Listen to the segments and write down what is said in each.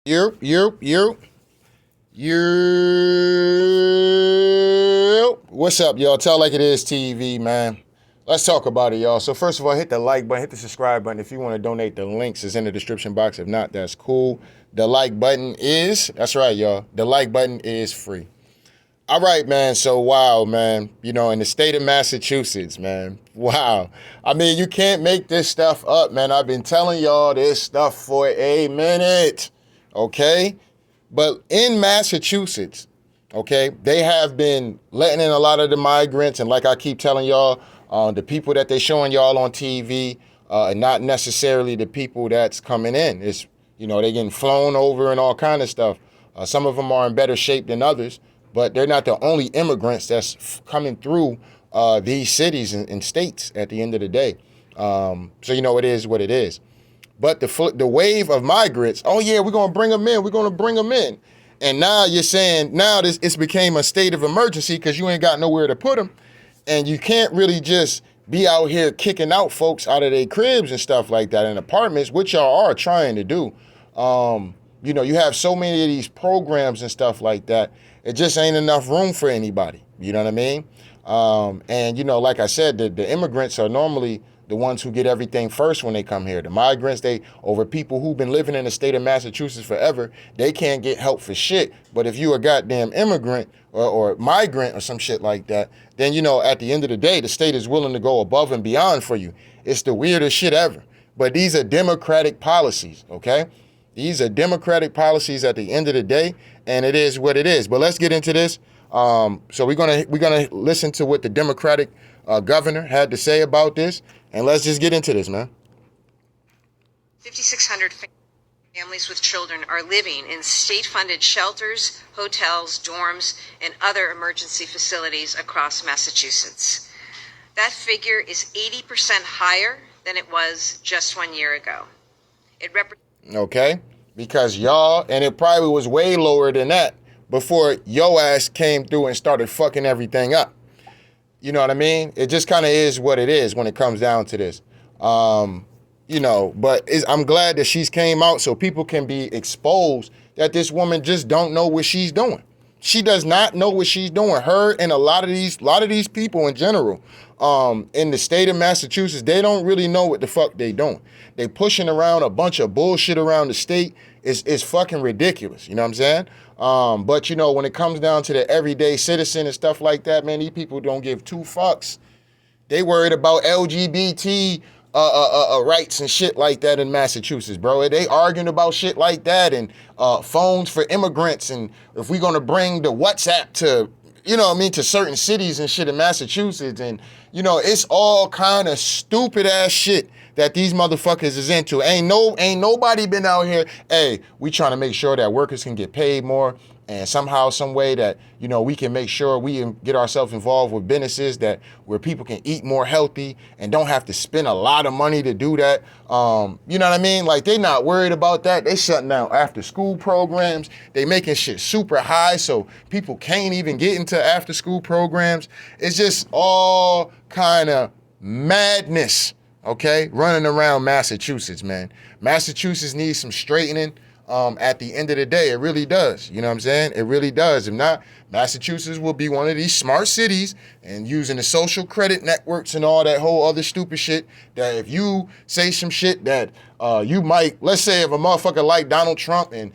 You. What's up, y'all? Tell like it is TV, man. Let's talk about it, y'all. So first of all, hit the like button, hit the subscribe button. If you want to donate, the links is in the description box. If not, that's cool. The like button that's right, y'all. The like button is free. All right, man. So, wow, man. In the state of Massachusetts, man. Wow. I mean, you can't make this stuff up, man. I've been telling y'all this stuff for a minute, okay? But in Massachusetts, okay, they have been letting in a lot of the migrants, and like I keep telling y'all, the people that they showing y'all on TV, not necessarily the people that's coming in. It's, they getting flown over and all kind of stuff. Some of them are in better shape than others, but they're not the only immigrants that's coming through these cities and states at the end of the day. So, it is what it is. But the wave of migrants, oh yeah, we're gonna bring them in. We're gonna bring them in, and now you're saying it's became a state of emergency because you ain't got nowhere to put them, and you can't really just be out here kicking out folks out of their cribs and stuff like that in apartments, which y'all are trying to do. You have so many of these programs and stuff like that. It just ain't enough room for anybody. You know what I mean? And like I said, the immigrants are normally the ones who get everything first when they come here. The migrants, over people who've been living in the state of Massachusetts forever, they can't get help for shit. But if you a goddamn immigrant or migrant or some shit like that, then, at the end of the day, the state is willing to go above and beyond for you. It's the weirdest shit ever. But these are democratic policies, okay? These are democratic policies at the end of the day, and it is what it is. But let's get into this. So we're gonna listen to what the Democratic governor had to say about this, and let's just get into this, man. 5,600 families with children are living in state-funded shelters, hotels, dorms, and other emergency facilities across Massachusetts. That figure is 80% higher than it was just 1 year ago. Okay, because y'all, and it probably was way lower than that before yo ass came through and started fucking everything up. You know what I mean? It just kind of is what it is when it comes down to this. But I'm glad that she's came out so people can be exposed that this woman just don't know what she's doing. She does not know what she's doing. Her and a lot of these people in general, in the state of Massachusetts, they don't really know what the fuck they doing. They pushing around a bunch of bullshit around the state. It's fucking ridiculous. You know what I'm saying? But when it comes down to the everyday citizen and stuff like that, man, these people don't give two fucks. They worried about LGBT rights and shit like that in Massachusetts, bro. They arguing about shit like that and phones for immigrants, and if we're gonna bring the WhatsApp to, to certain cities and shit in Massachusetts, and it's all kind of stupid ass shit that these motherfuckers is into. Ain't nobody been out here, hey, we trying to make sure that workers can get paid more, and somehow, some way that, we can make sure we get ourselves involved with businesses where people can eat more healthy and don't have to spend a lot of money to do that. You know what I mean? Like, they not worried about that. They shutting down after school programs. They making shit super high so people can't even get into after school programs. It's just all kind of madness, okay, running around Massachusetts, man. Massachusetts needs some straightening. At the end of the day, it really does. You know what I'm saying? It really does. If not, Massachusetts will be one of these smart cities, and using the social credit networks and all that whole other stupid shit, that if you say some shit that you might, let's say if a motherfucker like Donald Trump and,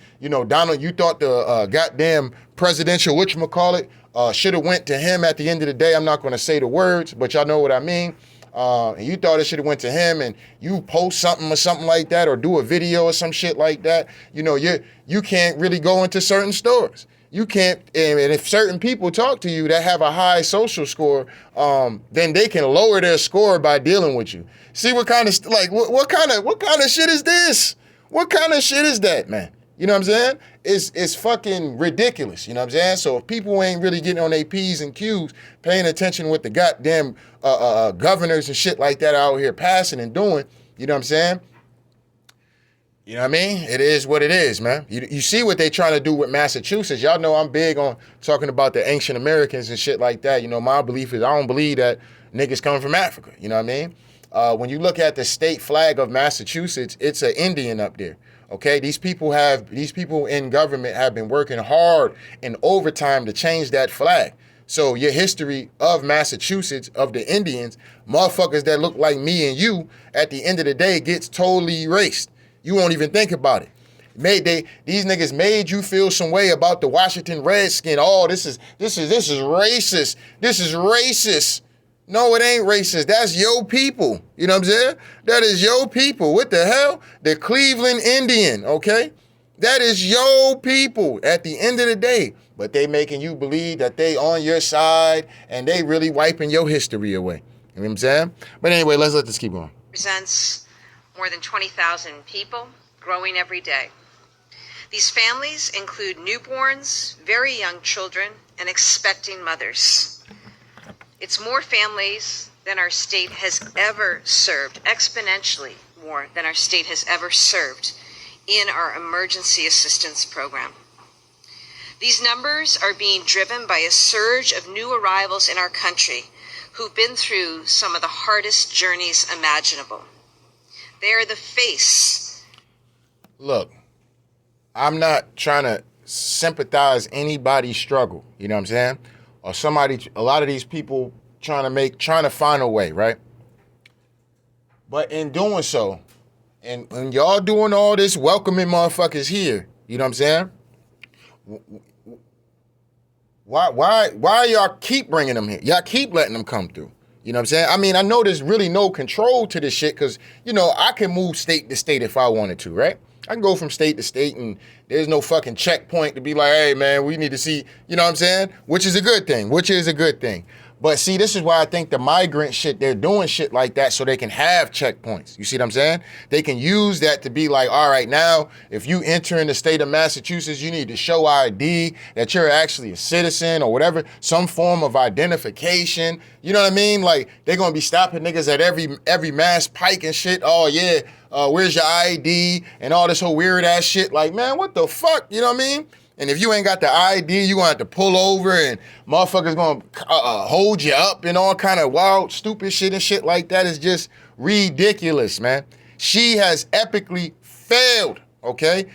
Donald, you thought the goddamn presidential whatchamacallit should have went to him at the end of the day. I'm not going to say the words, but y'all know what I mean. And you thought it should have went to him, and you post something or something like that, or do a video or some shit like that, you can't really go into certain stores. You can't, and if certain people talk to you that have a high social score, then they can lower their score by dealing with you. See what kind of, like, what kind of shit is this? What kind of shit is that, man? You know what I'm saying? It's fucking ridiculous. You know what I'm saying? So if people ain't really getting on their P's and Q's, paying attention with the goddamn governors and shit like that out here passing and doing, you know what I'm saying? You know what I mean? It is what it is, man. You see what they trying to do with Massachusetts. Y'all know I'm big on talking about the ancient Americans and shit like that. My belief is I don't believe that niggas come from Africa. You know what I mean? When you look at the state flag of Massachusetts, it's an Indian up there. Okay, these people in government have been working hard and overtime to change that flag. So your history of Massachusetts, of the Indians, motherfuckers that look like me and you, at the end of the day, gets totally erased. You won't even think about it. These niggas made you feel some way about the Washington Redskin. Oh, this is racist. This is racist. No, it ain't racist. That's your people. You know what I'm saying? That is your people. What the hell? The Cleveland Indian, okay? That is your people at the end of the day. But they making you believe that they on your side and they really wiping your history away. You know what I'm saying? But anyway, let's let this keep going. Represents more than 20,000 people growing every day. These families include newborns, very young children, and expecting mothers. It's more families than our state has ever served, exponentially more than our state has ever served in our emergency assistance program. These numbers are being driven by a surge of new arrivals in our country who've been through some of the hardest journeys imaginable. They are the face. Look, I'm not trying to sympathize anybody's struggle, you know what I'm saying? Or a lot of these people trying to find a way, right? But in doing so, and when y'all doing all this welcoming motherfuckers here, you know what I'm saying? Why y'all keep bringing them here? Y'all keep letting them come through. You know what I'm saying? I mean, I know there's really no control to this shit because, you know, I can move state to state if I wanted to, right? I can go from state to state and there's no fucking checkpoint to be like, hey, man, we need to see, you know what I'm saying? Which is a good thing. But see, this is why I think the migrant shit, they're doing shit like that so they can have checkpoints. You see what I'm saying? They can use that to be like, all right, now, if you enter in the state of Massachusetts, you need to show ID that you're actually a citizen or whatever, some form of identification. You know what I mean? Like, they're going to be stopping niggas at every mass pike and shit. Oh, yeah, where's your ID? And all this whole weird ass shit. Like, man, what the fuck? You know what I mean? And if you ain't got the ID, you gonna have to pull over and motherfuckers gonna hold you up and all kind of wild, stupid shit and shit like that is just ridiculous, man. She has epically failed, okay?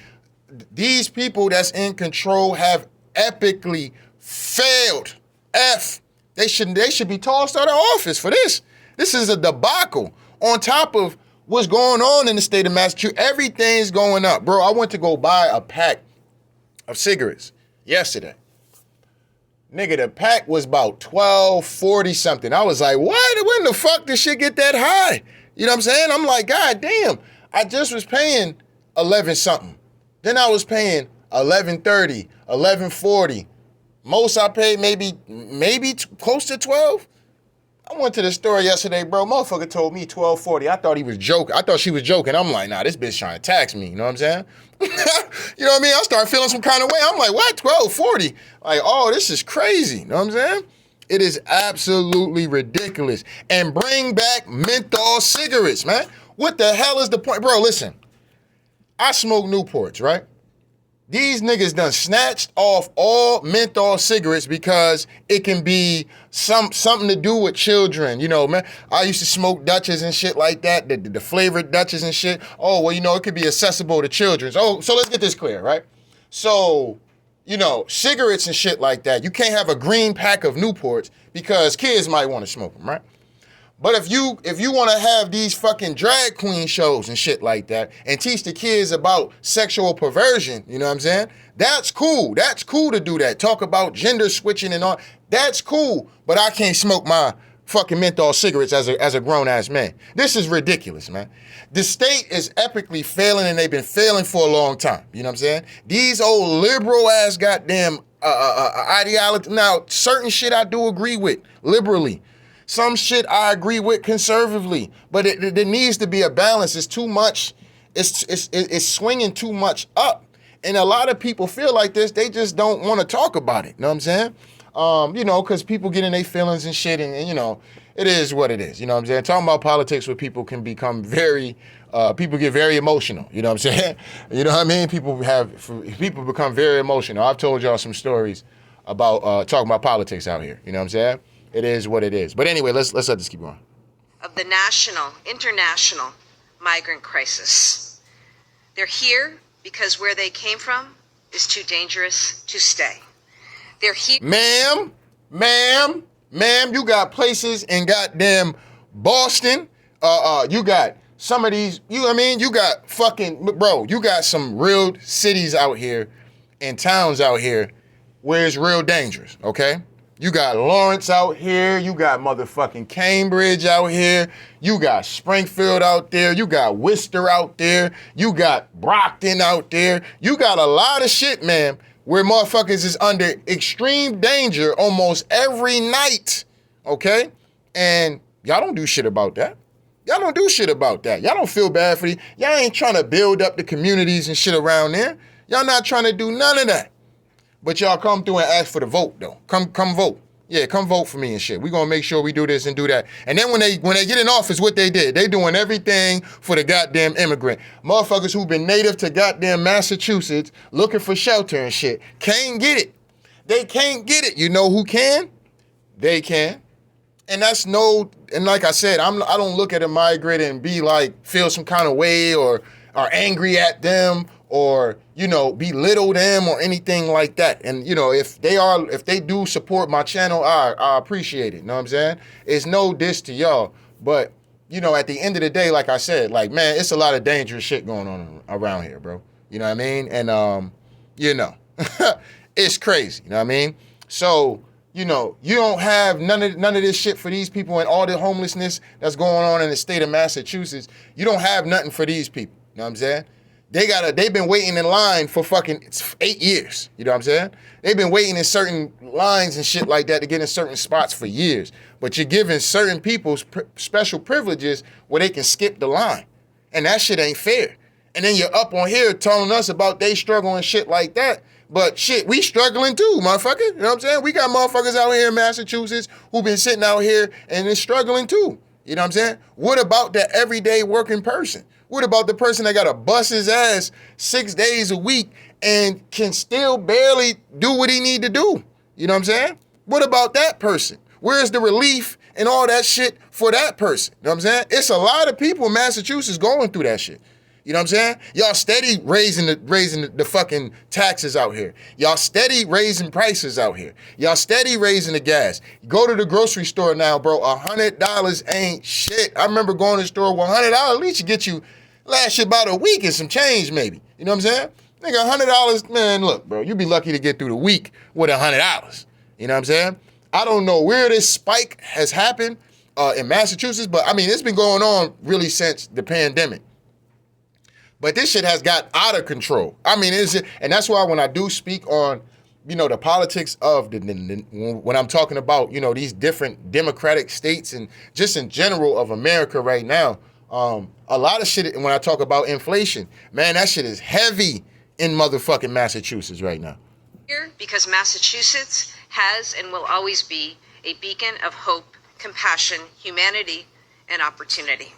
These people that's in control have epically failed. They should be tossed out of office for this. This is a debacle. On top of what's going on in the state of Massachusetts, everything's going up. Bro, I went to go buy a pack of cigarettes yesterday. Nigga, the pack was about $12.40 something. I was like, what? When the fuck did shit get that high? You know what I'm saying? I'm like, God damn, I just was paying 11 something. Then I was paying 11.30, 11.40. Most I paid maybe close to 12. I went to the store yesterday, bro. Motherfucker told me $12.40. I thought he was joking. I thought she was joking. I'm like, nah, this bitch trying to tax me. You know what I'm saying? You know what I mean? I start feeling some kind of way. I'm like, what? $12.40? Like, oh, this is crazy. You know what I'm saying? It is absolutely ridiculous. And bring back menthol cigarettes, man. What the hell is the point? Bro, listen. I smoke Newports, right? These niggas done snatched off all menthol cigarettes because it can be something to do with children. You know, man, I used to smoke Dutches and shit like that, the flavored Dutches and shit. Oh, well, you know, it could be accessible to children. Oh, so let's get this clear, right? So, you know, cigarettes and shit like that, you can't have a green pack of Newports because kids might want to smoke them, right? But if you want to have these fucking drag queen shows and shit like that and teach the kids about sexual perversion, you know what I'm saying? That's cool. That's cool to do that. Talk about gender switching and all. That's cool. But I can't smoke my fucking menthol cigarettes as a grown-ass man. This is ridiculous, man. The state is epically failing and they've been failing for a long time. You know what I'm saying? These old liberal-ass goddamn ideology. Now, certain shit I do agree with liberally. Some shit I agree with conservatively, but there needs to be a balance. It's too much. It's swinging too much up. And a lot of people feel like this. They just don't want to talk about it. You know what I'm saying? You know, because people get in their feelings and shit. And, you know, it is what it is. You know what I'm saying? Talking about politics with people can become people get very emotional. You know what I'm saying? You know what I mean? People become very emotional. I've told y'all some stories about talking about politics out here. You know what I'm saying? It is what it is. But anyway, let's let this keep going. Of the national, international migrant crisis. They're here because where they came from is too dangerous to stay. They're here. Ma'am, you got places in goddamn Boston. You got some of these, you know what I mean? You got you got some real cities out here and towns out here where it's real dangerous, okay? You got Lawrence out here. You got motherfucking Cambridge out here. You got Springfield out there. You got Worcester out there. You got Brockton out there. You got a lot of shit, man, where motherfuckers is under extreme danger almost every night, okay? And y'all don't do shit about that. Y'all don't do shit about that. Y'all don't feel bad for these. Y'all ain't trying to build up the communities and shit around there. Y'all not trying to do none of that. But y'all come through and ask for the vote, though. Come vote. Yeah, come vote for me and shit. We gonna make sure we do this and do that. And then when they get in office, what they did, they doing everything for the goddamn immigrant. Motherfuckers who've been native to goddamn Massachusetts looking for shelter and shit can't get it. They can't get it. You know who can? They can. And and like I said, I don't look at a migrant and be like, feel some kind of way or angry at them or, you know, belittle them or anything like that. And, you know, if they do support my channel, I appreciate it. You know what I'm saying? It's no diss to y'all. But, you know, at the end of the day, like I said, like, man, it's a lot of dangerous shit going on around here, bro. You know what I mean? And, you know, it's crazy. You know what I mean? So, you know, you don't have none of this shit for these people and all the homelessness that's going on in the state of Massachusetts. You don't have nothing for these people. You know what I'm saying? They've been waiting in line for fucking 8 years. You know what I'm saying? They've been waiting in certain lines and shit like that to get in certain spots for years. But you're giving certain people special privileges where they can skip the line. And that shit ain't fair. And then you're up on here telling us about they struggle and shit like that. But shit, we struggling too, motherfucker. You know what I'm saying? We got motherfuckers out here in Massachusetts who been sitting out here and is struggling too. You know what I'm saying? What about the everyday working person? What about the person that got to bust his ass 6 days a week and can still barely do what he need to do? You know what I'm saying? What about that person? Where's the relief and all that shit for that person? You know what I'm saying? It's a lot of people in Massachusetts going through that shit. You know what I'm saying? Y'all steady raising the fucking taxes out here. Y'all steady raising prices out here. Y'all steady raising the gas. Go to the grocery store now, bro. $100 ain't shit. I remember going to the store with $100. At least you get you last you about a week and some change, maybe. You know what I'm saying? Nigga, $100, man, look, bro, you be lucky to get through the week with $100. You know what I'm saying? I don't know where this spike has happened in Massachusetts, but I mean, it's been going on really since the pandemic. But this shit has got out of control. I mean, and that's why when I do speak on, you know, the politics of when I'm talking about, you know, these different democratic states and just in general of America right now, a lot of shit, when I talk about inflation, man, that shit is heavy in motherfucking Massachusetts right now. Here because Massachusetts has and will always be a beacon of hope, compassion, humanity, and opportunity.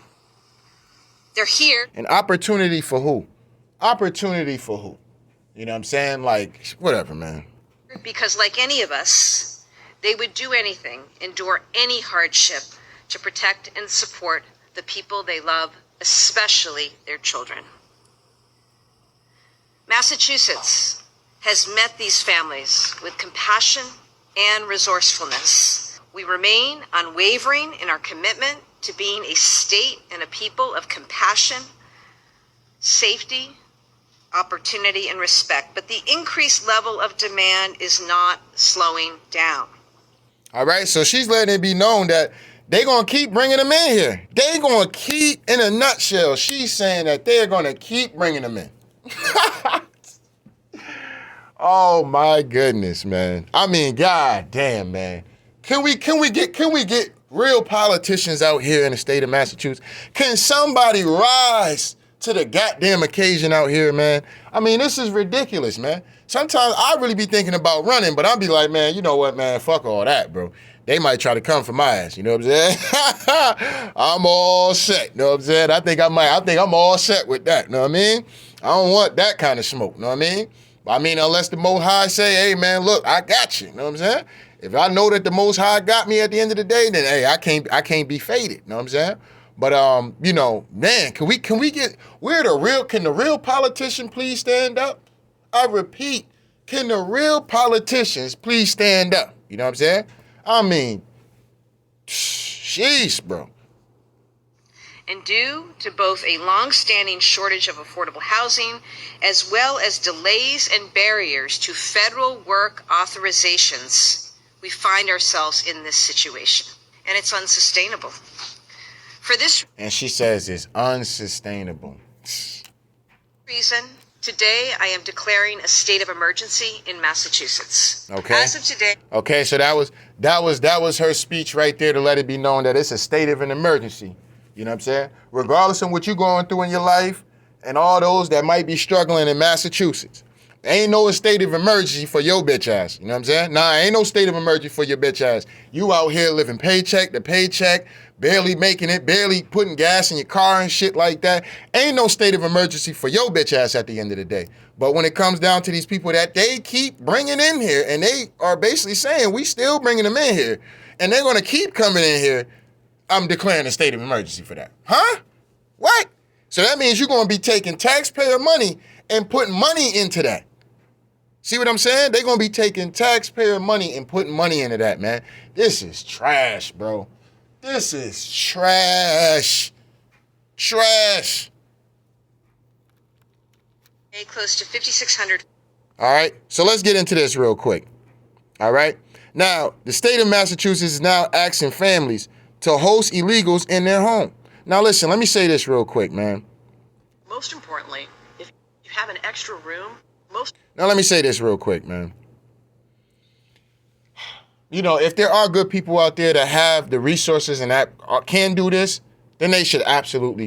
They're here. An opportunity for who? Opportunity for who? You know what I'm saying? Like, whatever, man. Because like any of us, they would do anything, endure any hardship to protect and support the people they love, especially their children. Massachusetts has met these families with compassion and resourcefulness. We remain unwavering in our commitment to being a state and a people of compassion, safety, opportunity, and respect. But the increased level of demand is not slowing down. All right, so she's letting it be known that they're going to keep bringing them in here. They're going to keep, in a nutshell, she's saying that they're going to keep bringing them in. Oh, my goodness, man. I mean, god damn, man. Can we get real politicians out here in the state of Massachusetts? Can somebody rise to the goddamn occasion out here, man? I mean, this is ridiculous, man. Sometimes I really be thinking about running, but I'll be like, man, you know what, man? Fuck all that, bro. They might try to come for my ass, you know what I'm saying? I'm all set, you know what I'm saying? I think I'm all set with that, you know what I mean? I don't want that kind of smoke, you know what I mean? I mean, unless the Most High say, hey, man, look, I got you, you know what I'm saying? If I know that the Most High got me at the end of the day, then, hey, I can't be faded, you know what I'm saying? But you know, man, can we get can the real politician please stand up? I repeat, can the real politicians please stand up? You know what I'm saying? I mean, sheesh, bro. And due to both a long-standing shortage of affordable housing, as well as delays and barriers to federal work authorizations, we find ourselves in this situation. And it's unsustainable. For this And she says it's unsustainable. reason, today I am declaring a state of emergency in Massachusetts. Okay. As of today. Okay, so that was her speech right there to let it be known that it's a state of an emergency. You know what I'm saying? Regardless of what you're going through in your life and all those that might be struggling in Massachusetts, ain't no state of emergency for your bitch ass. You know what I'm saying? Nah, ain't no state of emergency for your bitch ass. You out here living paycheck to paycheck, barely making it, barely putting gas in your car and shit like that. Ain't no state of emergency for your bitch ass at the end of the day. But when it comes down to these people that they keep bringing in here, and they are basically saying, we still bringing them in here, and they're going to keep coming in here, I'm declaring a state of emergency for that. Huh? What? So that means you're going to be taking taxpayer money and putting money into that. See what I'm saying? They're going to be taking taxpayer money and putting money into that, man. This is trash, bro. This is trash. Trash. Close to 5,600. All right. So let's get into this real quick. All right. Now, the state of Massachusetts is now asking families to host illegals in their home. Now, listen, let me say this real quick, man. Most importantly, if you have an extra room, Now, let me say this real quick, man. You know, if there are good people out there that have the resources and that can do this, then they should absolutely